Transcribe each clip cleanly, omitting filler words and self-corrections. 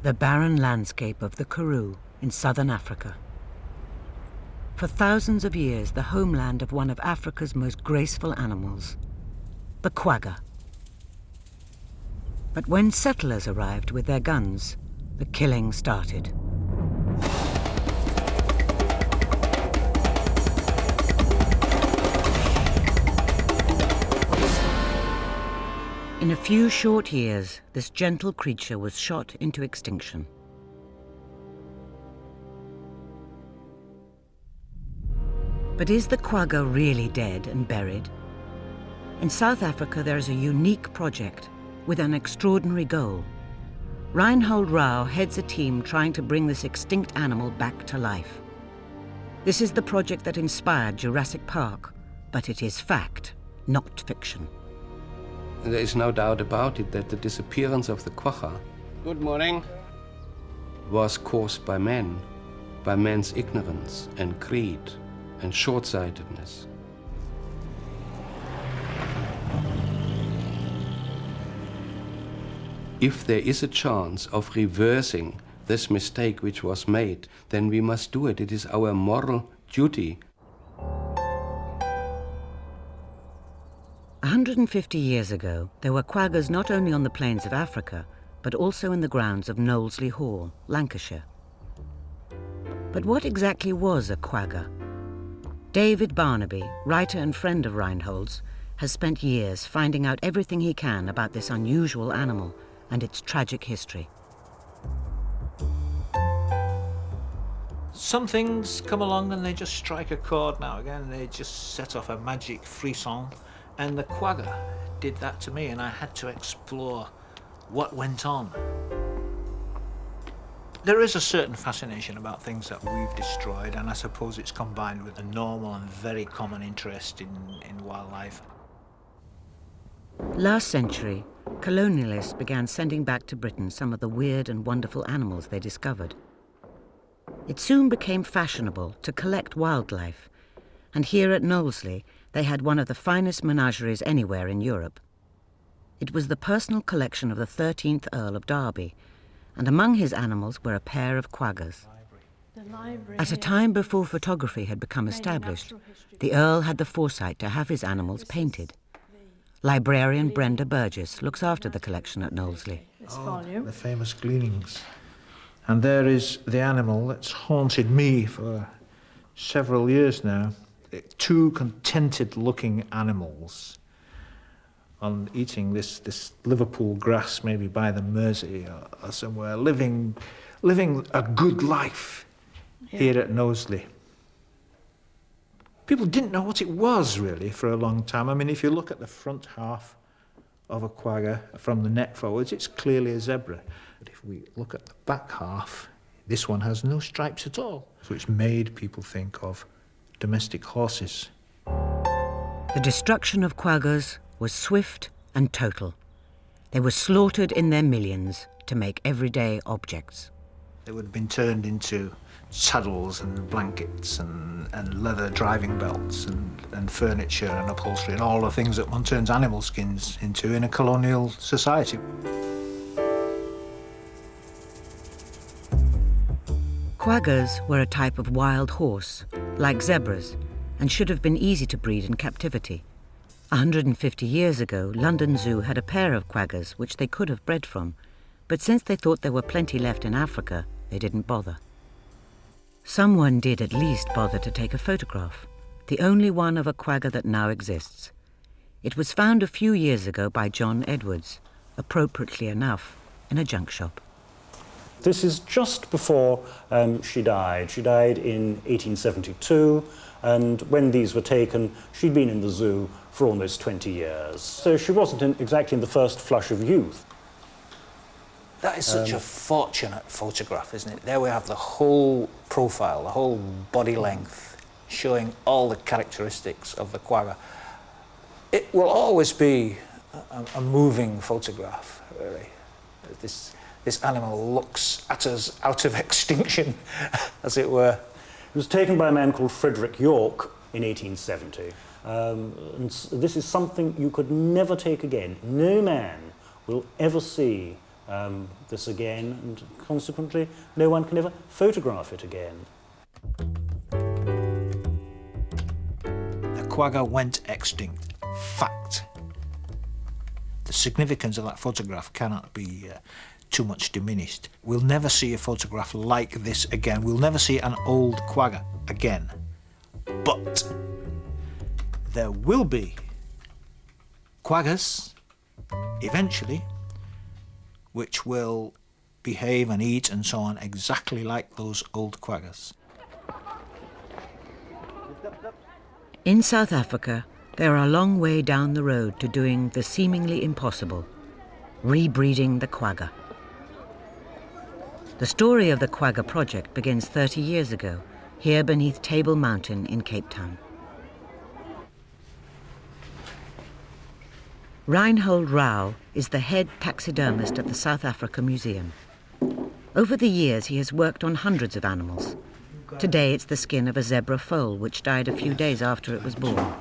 The barren landscape of the Karoo in southern Africa. For thousands of years, the homeland of one of Africa's most graceful animals, the quagga. But when settlers arrived with their guns, the killing started. In a few short years, this gentle creature was shot into extinction. But is the quagga really dead and buried? In South Africa, there is a unique project with an extraordinary goal. Reinhold Rau heads a team trying to bring this extinct animal back to life. This is the project that inspired Jurassic Park, but it is fact, not fiction. There is no doubt about it that the disappearance of the quagga, good morning, was caused by men, by men's ignorance and greed and short-sightedness. If there is a chance of reversing this mistake which was made, then we must do it. It is our moral duty. 150 years ago, there were quaggas not only on the plains of Africa, but also in the grounds of Knowsley Hall, Lancashire. But what exactly was a quagga? David Barnaby, writer and friend of Reinhold's, has spent years finding out everything he can about this unusual animal and its tragic history. Some things come along and they just strike a chord now again. They just set off a magic frisson. And the quagga did that to me, and I had to explore what went on. There is a certain fascination about things that we've destroyed, and I suppose it's combined with a normal and very common interest in wildlife. Last century, colonialists began sending back to Britain some of the weird and wonderful animals they discovered. It soon became fashionable to collect wildlife, and here at Knowsley, they had one of the finest menageries anywhere in Europe. It was the personal collection of the 13th Earl of Derby, and among his animals were a pair of quaggas. At a time before photography had become established, the Earl had the foresight to have his animals painted. Librarian Brenda Burgess looks after the collection at Knowsley. The famous gleanings. And there is the animal that's haunted me for several years now. Two contented-looking animals on eating this Liverpool grass, maybe by the Mersey or somewhere, living a good life here at Knowsley. People didn't know what it was, really, for a long time. I mean, if you look at the front half of a quagga from the neck forwards, it's clearly a zebra. But if we look at the back half, this one has no stripes at all, which made people think of domestic horses. The destruction of quaggas was swift and total. They were slaughtered in their millions to make everyday objects. They would have been turned into saddles and blankets and leather driving belts and furniture and upholstery and all the things that one turns animal skins into in a colonial society. Quaggas were a type of wild horse, like zebras, and should have been easy to breed in captivity. 150 years ago, London Zoo had a pair of quaggas which they could have bred from, but since they thought there were plenty left in Africa, they didn't bother. Someone did at least bother to take a photograph, the only one of a quagga that now exists. It was found a few years ago by John Edwards, appropriately enough, in a junk shop. This is just before she died. She died in 1872, and when these were taken, she'd been in the zoo for almost 20 years. So she wasn't exactly in the first flush of youth. That is such a fortunate photograph, isn't it? There we have the whole profile, the whole body length, showing all the characteristics of the quagga. It will always be a moving photograph, really. This animal looks at us out of extinction, as it were. It was taken by a man called Frederick York in 1870. And this is something you could never take again. No man will ever see this again, and consequently no one can ever photograph it again. The quagga went extinct. Fact. The significance of that photograph cannot be too much diminished. We'll never see a photograph like this again. We'll never see an old quagga again. But there will be quaggas eventually which will behave and eat and so on exactly like those old quaggas. In South Africa, they're a long way down the road to doing the seemingly impossible, rebreeding the quagga. The story of the Quagga project begins 30 years ago, here beneath Table Mountain in Cape Town. Reinhold Rau is the head taxidermist at the South Africa Museum. Over the years, he has worked on hundreds of animals. Today, it's the skin of a zebra foal, which died a few days after it was born.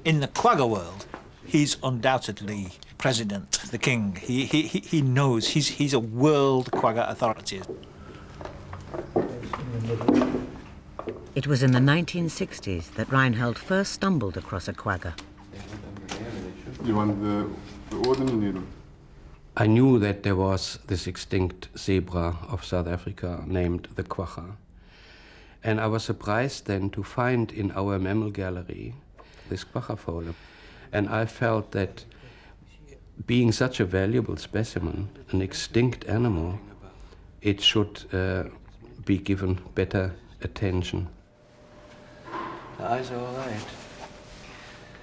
In the quagga world, he's undoubtedly president, the king. He knows, he's a world quagga authority. It was in the 1960s that Reinhold first stumbled across a quagga. You want the ordinary needle? I knew that there was this extinct zebra of South Africa named the Quagga. And I was surprised then to find in our mammal gallery this Quagga foal. And I felt that being such a valuable specimen, an extinct animal, it should be given better attention. The eyes are all right.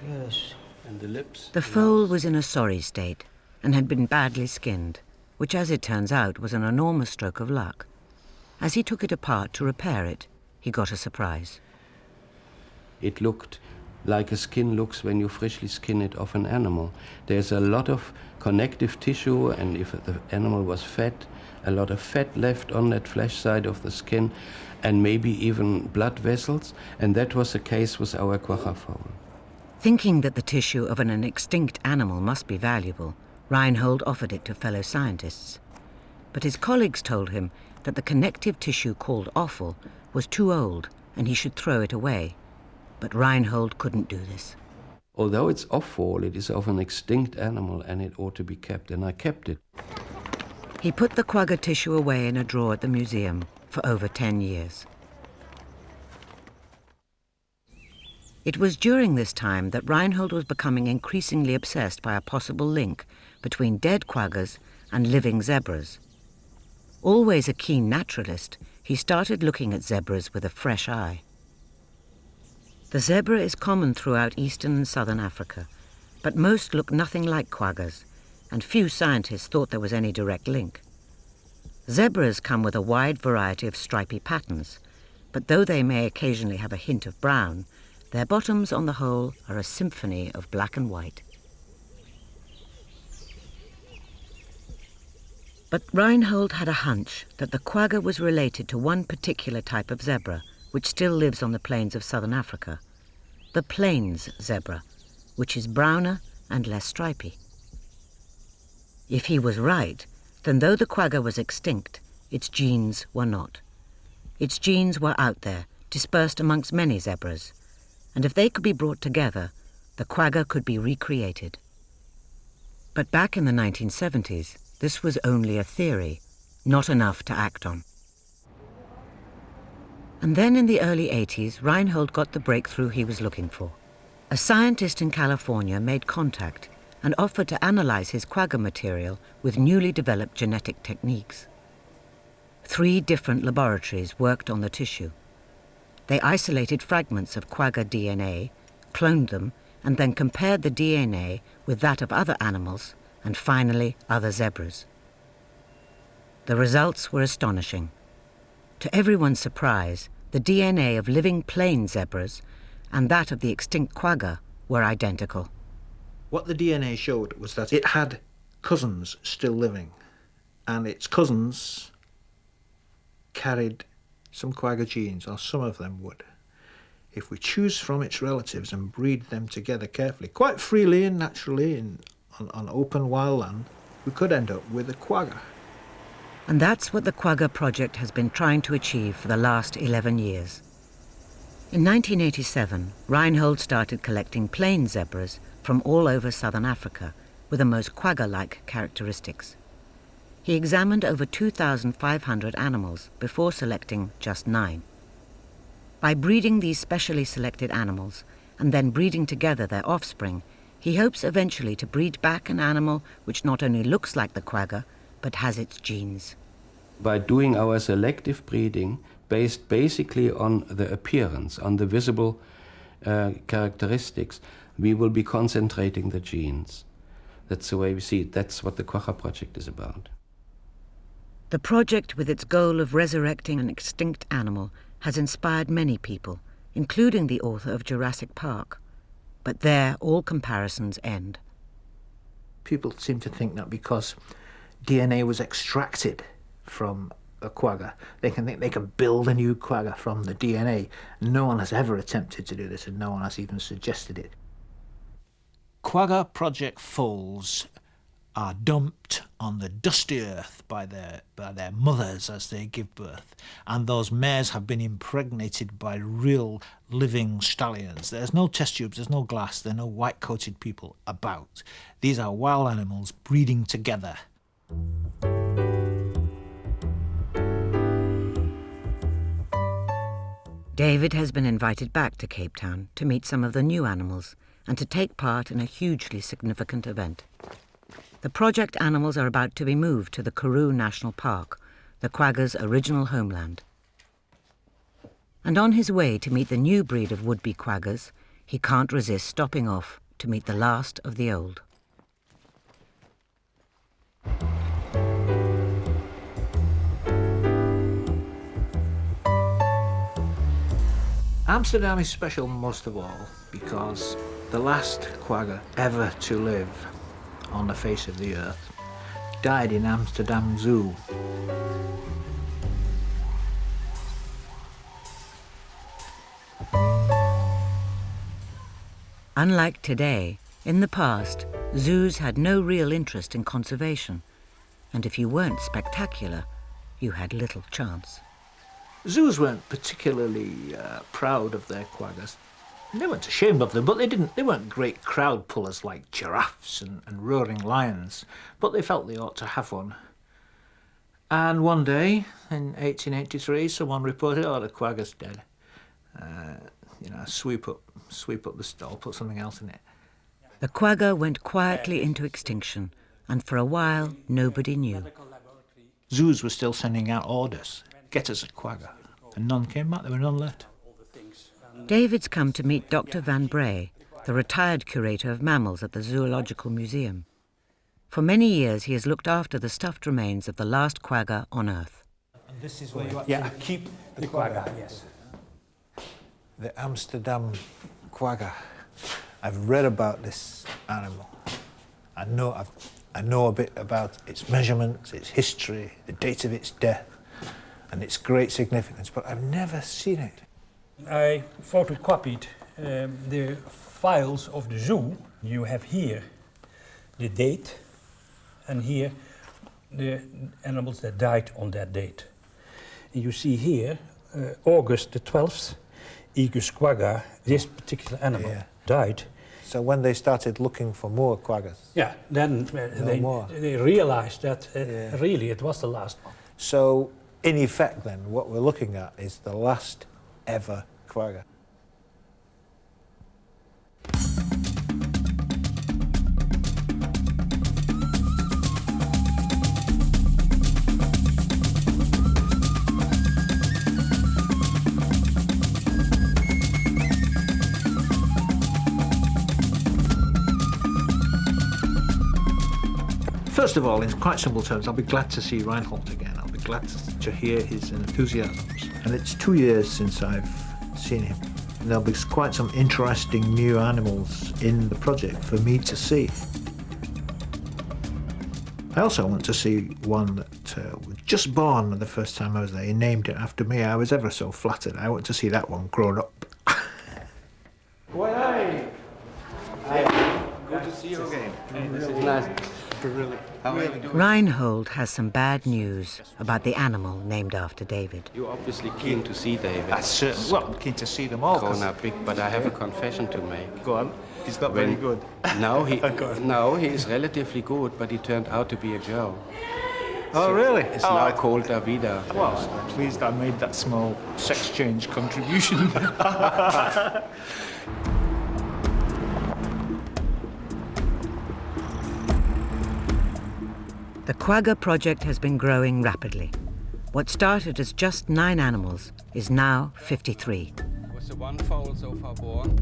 Yes. And the lips? The foal was in a sorry state and had been badly skinned, which, as it turns out, was an enormous stroke of luck. As he took it apart to repair it, he got a surprise. It looked like a skin looks when you freshly skin it off an animal. There's a lot of connective tissue, and if the animal was fat, a lot of fat left on that flesh side of the skin, and maybe even blood vessels, and that was the case with our quagga foal. Thinking that the tissue of an extinct animal must be valuable, Reinhold offered it to fellow scientists. But his colleagues told him that the connective tissue called offal was too old and he should throw it away. But Reinhold couldn't do this. Although it's offal, it is of an extinct animal and it ought to be kept, and I kept it. He put the quagga tissue away in a drawer at the museum for over 10 years. It was during this time that Reinhold was becoming increasingly obsessed by a possible link between dead quaggas and living zebras. Always a keen naturalist, he started looking at zebras with a fresh eye. The zebra is common throughout eastern and southern Africa, but most look nothing like quaggas, and few scientists thought there was any direct link. Zebras come with a wide variety of stripy patterns, but though they may occasionally have a hint of brown, their bottoms on the whole are a symphony of black and white. But Reinhold had a hunch that the quagga was related to one particular type of zebra, which still lives on the plains of southern Africa, the plains zebra, which is browner and less stripy. If he was right, then though the quagga was extinct, its genes were not. Its genes were out there, dispersed amongst many zebras, and if they could be brought together, the quagga could be recreated. But back in the 1970s, this was only a theory, not enough to act on. And then in the early 80s, Reinhold got the breakthrough he was looking for. A scientist in California made contact and offered to analyze his quagga material with newly developed genetic techniques. 3 different laboratories worked on the tissue. They isolated fragments of quagga DNA, cloned them, and then compared the DNA with that of other animals and finally other zebras. The results were astonishing. To everyone's surprise, the DNA of living plain zebras and that of the extinct quagga were identical. What the DNA showed was that it had cousins still living, and its cousins carried some quagga genes, or some of them would. if we choose from its relatives and breed them together carefully, quite freely and naturally on open wild land, we could end up with a quagga. And that's what the Quagga project has been trying to achieve for the last 11 years. In 1987, Reinhold started collecting plain zebras from all over southern Africa with the most quagga-like characteristics. He examined over 2,500 animals before selecting just 9. By breeding these specially selected animals and then breeding together their offspring, he hopes eventually to breed back an animal which not only looks like the quagga, but has its genes. By doing our selective breeding, based basically on the appearance, on the visible characteristics, we will be concentrating the genes. That's the way we see it. That's what the Quagga project is about. The project, with its goal of resurrecting an extinct animal, has inspired many people, including the author of Jurassic Park. But there, all comparisons end. People seem to think that because DNA was extracted from a quagga, they can think they can build a new quagga from the DNA. No one has ever attempted to do this, and no one has even suggested it. Quagga project foals are dumped on the dusty earth by their mothers as they give birth, and those mares have been impregnated by real living stallions. There's no test tubes, there's no glass, there are no white-coated people about. These are wild animals breeding together. David has been invited back to Cape Town to meet some of the new animals and to take part in a hugely significant event. The project animals are about to be moved to the Karoo National Park, the quagga's original homeland. And on his way to meet the new breed of would-be quaggas, he can't resist stopping off to meet the last of the old. Amsterdam is special most of all because the last quagga ever to live on the face of the earth died in Amsterdam Zoo. Unlike today, in the past, zoos had no real interest in conservation, and if you weren't spectacular, you had little chance. Zoos weren't particularly proud of their quaggas. They weren't ashamed of them, but they weren't great crowd pullers like giraffes and roaring lions, but they felt they ought to have one. And one day, in 1883, someone reported, oh, the quagga's dead. Sweep up the stall, put something else in it. The quagga went quietly into extinction, and for a while, nobody knew. Zoos were still sending out orders, get us a quagga, and none came back, there were none left. David's come to meet Dr. Van Bray, the retired curator of mammals at the Zoological Museum. For many years, he has looked after the stuffed remains of the last quagga on Earth. And this is where you keep the quagga, yes. The Amsterdam quagga. I've read about this animal. I know a bit about its measurements, its history, the date of its death, and its great significance, but I've never seen it. I photocopied the files of the zoo. You have here the date, and here the animals that died on that date. And you see here, August the 12th, Aegus quagga, this particular animal died. So when they started looking for more quaggas? Yeah, then they realized that really it was the last one. So in effect then, what we're looking at is the last ever quagga. First of all, in quite simple terms, I'll be glad to see Reinhold again. I'll be glad to hear his enthusiasms. And it's 2 years since I've seen him. And there'll be quite some interesting new animals in the project for me to see. I also want to see one that was just born the first time I was there. He named it after me. I was ever so flattered. I want to see that one grown up. See you again. This is nice. Really, How are you doing? Reinhold has some bad news about the animal named after David. You're obviously keen to see David. That's certain. Well, I'm keen to see them all. Grown up big, but I have a confession to make. Go on. He's not very good. No, he is relatively good, but he turned out to be a girl. Oh, really? It's now called Davida. Well, I'm pleased I made that small sex change contribution. The Quagga project has been growing rapidly. What started as just 9 animals is now 53. Was the one foal so far born?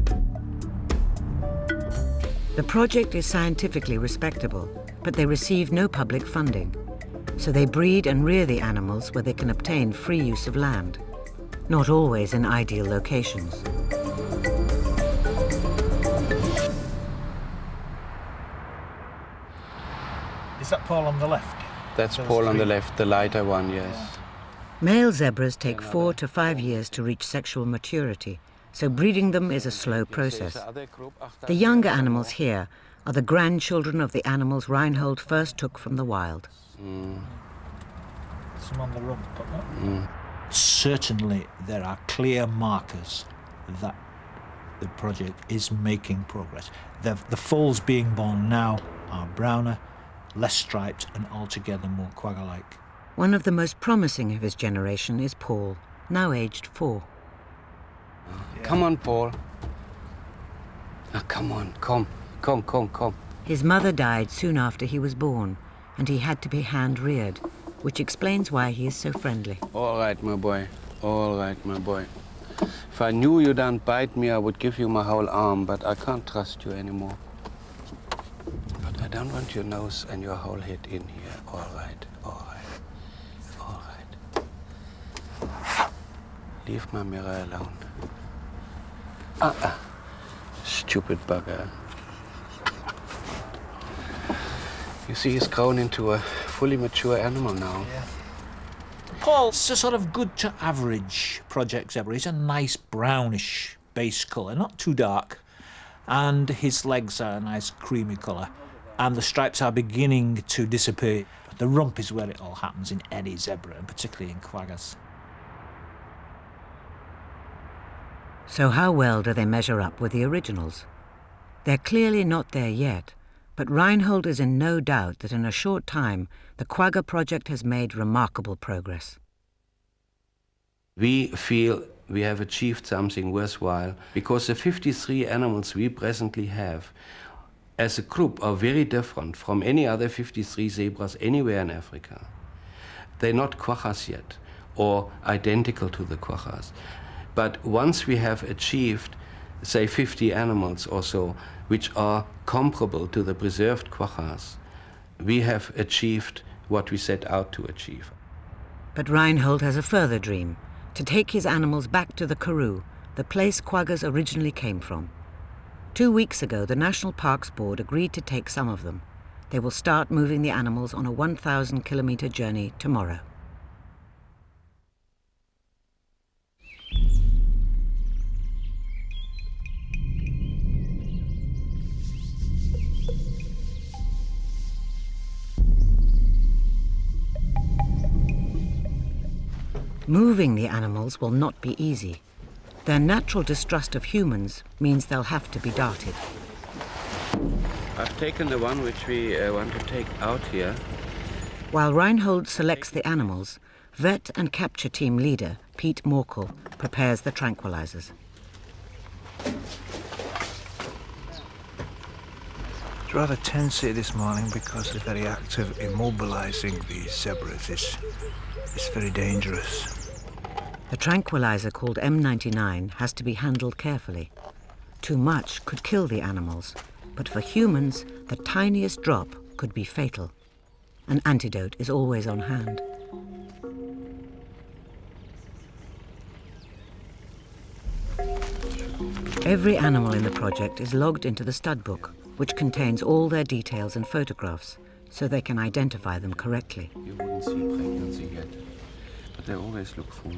The project is scientifically respectable, but they receive no public funding. So they breed and rear the animals where they can obtain free use of land, not always in ideal locations. Is that Paul on the left? That's Paul on the left, the lighter one, yes. Male zebras take 4 to 5 years to reach sexual maturity, so breeding them is a slow process. The younger animals here are the grandchildren of the animals Reinhold first took from the wild. Some on the rump. Certainly there are clear markers that the project is making progress. The foals being born now are browner, less striped and altogether more quagga-like. One of the most promising of his generation is Paul, now aged 4. Come on, Paul. Now, come on, come. His mother died soon after he was born, and he had to be hand-reared, which explains why he is so friendly. All right, my boy. All right, my boy. If I knew you don't bite me, I would give you my whole arm, but I can't trust you anymore. But I don't want your nose and your whole head in here. All right, all right, all right. Leave my mirror alone. Stupid bugger. You see, he's grown into a fully mature animal now. Yeah. Paul's a sort of good to average project zebra. He's a nice brownish base colour, not too dark, and his legs are a nice creamy colour, and the stripes are beginning to disappear. The rump is where it all happens in any zebra, and particularly in quaggas. So how well do they measure up with the originals? They're clearly not there yet, but Reinhold is in no doubt that in a short time, the Quagga project has made remarkable progress. We feel we have achieved something worthwhile because the 53 animals we presently have as a group are very different from any other 53 zebras anywhere in Africa. They're not quaggas yet or identical to the quaggas. But once we have achieved, say, 50 animals or so, which are comparable to the preserved quaggas, we have achieved what we set out to achieve. But Reinhold has a further dream, to take his animals back to the Karoo, the place quaggas originally came from. 2 weeks ago, the National Parks Board agreed to take some of them. They will start moving the animals on a 1,000-kilometre journey tomorrow. Moving the animals will not be easy. Their natural distrust of humans means they'll have to be darted. I've taken the one which we want to take out here. While Reinhold selects the animals, vet and capture team leader Pete Morkel prepares the tranquilizers. It's rather tense here this morning because the very act of immobilizing these zebras is very dangerous. The tranquilizer called M99 has to be handled carefully. Too much could kill the animals, but for humans, the tiniest drop could be fatal. An antidote is always on hand. Every animal in the project is logged into the stud book, which contains all their details and photographs, so they can identify them correctly. You wouldn't see pregnancy yet, but they always look full.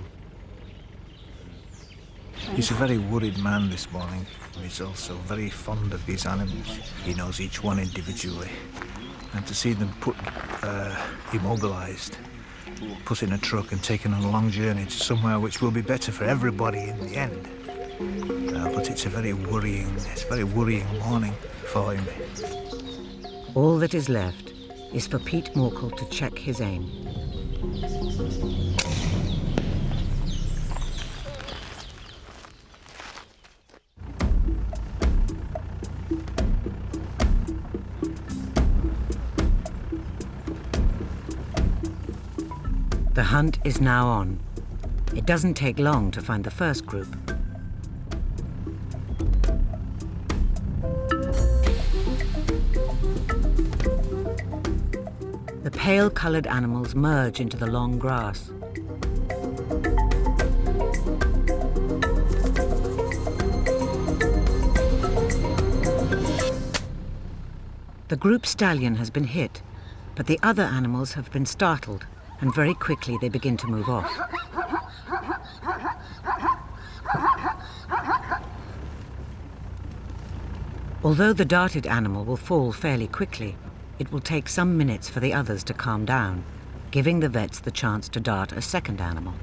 He's a very worried man this morning. He's also very fond of these animals. He knows each one individually. And to see them put immobilised, put in a truck and taken on a long journey to somewhere which will be better for everybody in the end. But it's a very worrying morning for him. All that is left is for Pete Morkel to check his aim. The hunt is now on. It doesn't take long to find the first group. The pale-coloured animals merge into the long grass. The group stallion has been hit, but the other animals have been startled, and very quickly they begin to move off. Although the darted animal will fall fairly quickly, it will take some minutes for the others to calm down, giving the vets the chance to dart a second animal.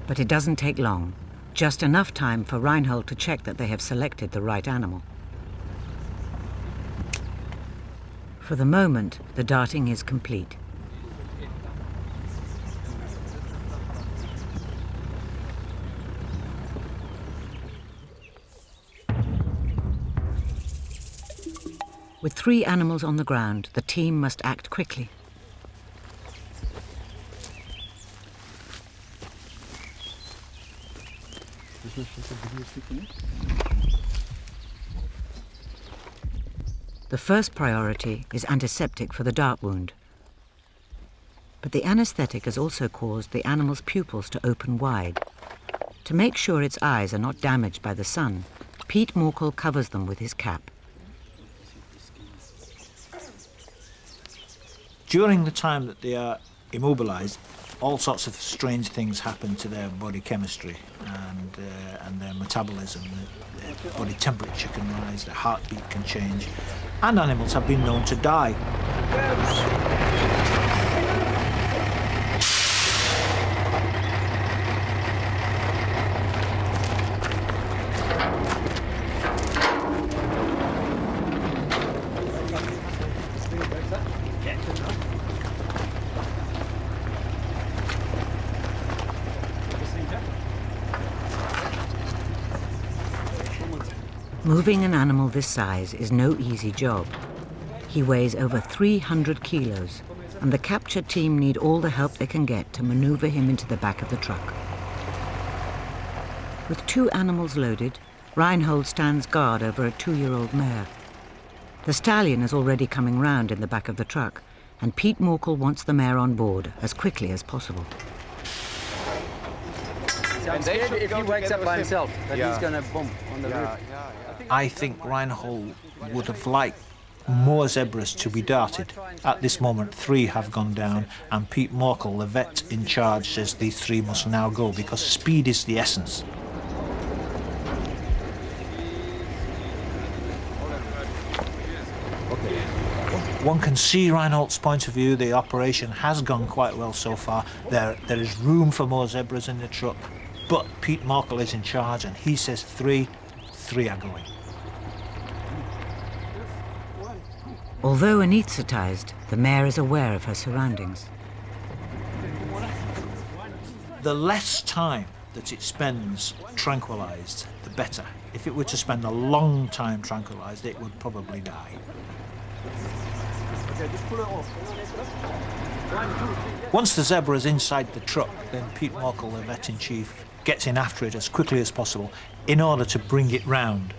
But it doesn't take long. Just enough time for Reinhold to check that they have selected the right animal. For the moment, the darting is complete. With 3 animals on the ground, the team must act quickly. The first priority is antiseptic for the dart wound. But the anesthetic has also caused the animal's pupils to open wide. To make sure its eyes are not damaged by the sun, Pete Morkel covers them with his cap. During the time that they are immobilised, all sorts of strange things happen to their body chemistry and their metabolism. Their body temperature can rise, their heartbeat can change, and animals have been known to die. Moving an animal this size is no easy job. He weighs over 300 kilos, and the capture team need all the help they can get to maneuver him into the back of the truck. With 2 animals loaded, Reinhold stands guard over a 2-year-old mare. The stallion is already coming round in the back of the truck, and Pete Morkel wants the mare on board as quickly as possible. I'm scared if he wakes up by himself that he's going to bump on the roof. I think Reinhold would have liked more zebras to be darted. At this moment, 3 have gone down, and Pete Morkel, the vet in charge, says these 3 must now go because speed is the essence. One can see Reinhold's point of view. The operation has gone quite well so far. There is room for more zebras in the truck, but Pete Morkel is in charge, and he says 3 are going. Although anaesthetised, the mare is aware of her surroundings. The less time that it spends tranquilised, the better. If it were to spend a long time tranquilised, it would probably die. Once the zebra is inside the truck, then Pete Morkel, the vet-in-chief, gets in after it as quickly as possible in order to bring it round.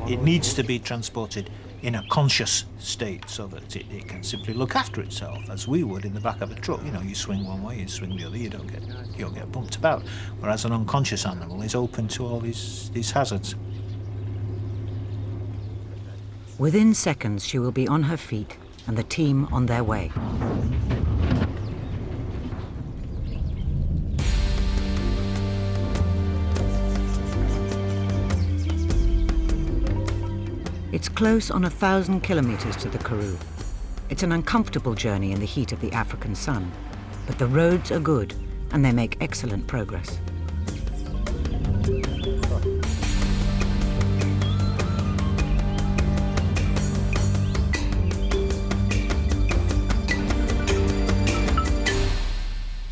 It needs to be transported in a conscious state so that it can simply look after itself, as we would in the back of a truck. You know, you swing one way, you swing the other, you don't get bumped about. Whereas an unconscious animal is open to all these hazards. Within seconds, she will be on her feet and the team on their way. It's close on 1,000 kilometers to the Karoo. It's an uncomfortable journey in the heat of the African sun, but the roads are good and they make excellent progress.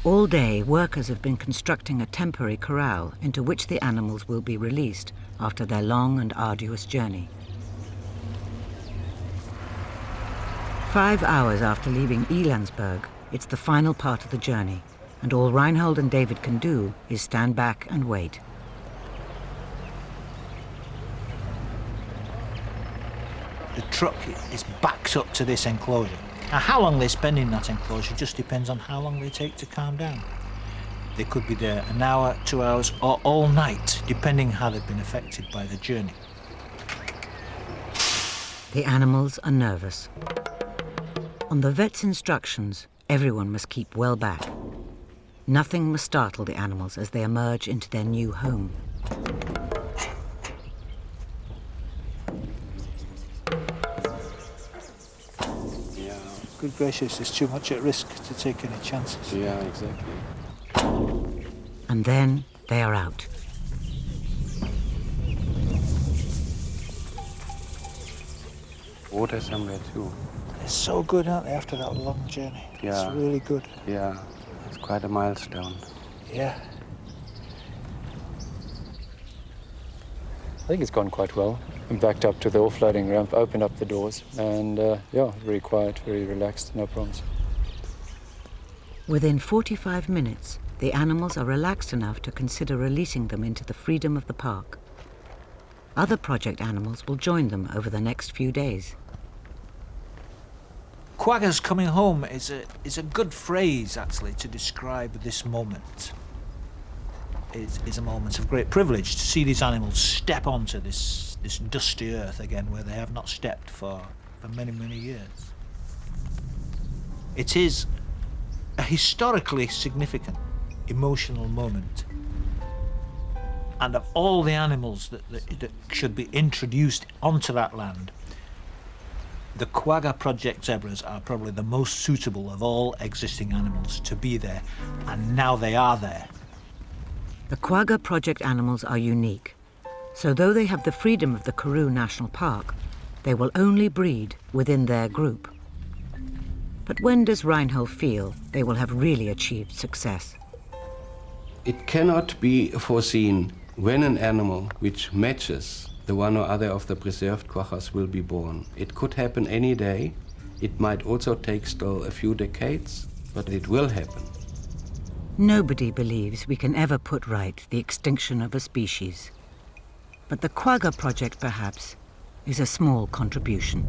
All day, workers have been constructing a temporary corral into which the animals will be released after their long and arduous journey. 5 hours after leaving Elandsberg, it's the final part of the journey, and all Reinhold and David can do is stand back and wait. The truck is backed up to this enclosure. Now, how long they spend in that enclosure just depends on how long they take to calm down. They could be there an hour, 2 hours, or all night, depending how they've been affected by the journey. The animals are nervous. On the vet's instructions, everyone must keep well back. Nothing must startle the animals as they emerge into their new home. Yeah. Good gracious, there's too much at risk to take any chances. Yeah, exactly. And then they are out. Water somewhere too. They're so good, aren't they, after that long journey? Yeah. It's really good. Yeah, it's quite a milestone. Yeah. I think it's gone quite well. I'm backed up to the offloading ramp, opened up the doors, and yeah, very quiet, very relaxed, no problems. Within 45 minutes, the animals are relaxed enough to consider releasing them into the freedom of the park. Other project animals will join them over the next few days. Quagga's coming home is a good phrase, actually, to describe this moment. It is a moment of great privilege to see these animals step onto this dusty earth again, where they have not stepped for many, many years. It is a historically significant, emotional moment. And of all the animals that should be introduced onto that land, the Quagga Project zebras are probably the most suitable of all existing animals to be there, and now they are there. The Quagga Project animals are unique, so though they have the freedom of the Karoo National Park, they will only breed within their group. But when does Reinhold feel they will have really achieved success? It cannot be foreseen when an animal which matches the one or other of the preserved quaggas will be born. It could happen any day. It might also take still a few decades, but it will happen. Nobody believes we can ever put right the extinction of a species. But the Quagga Project, perhaps, is a small contribution.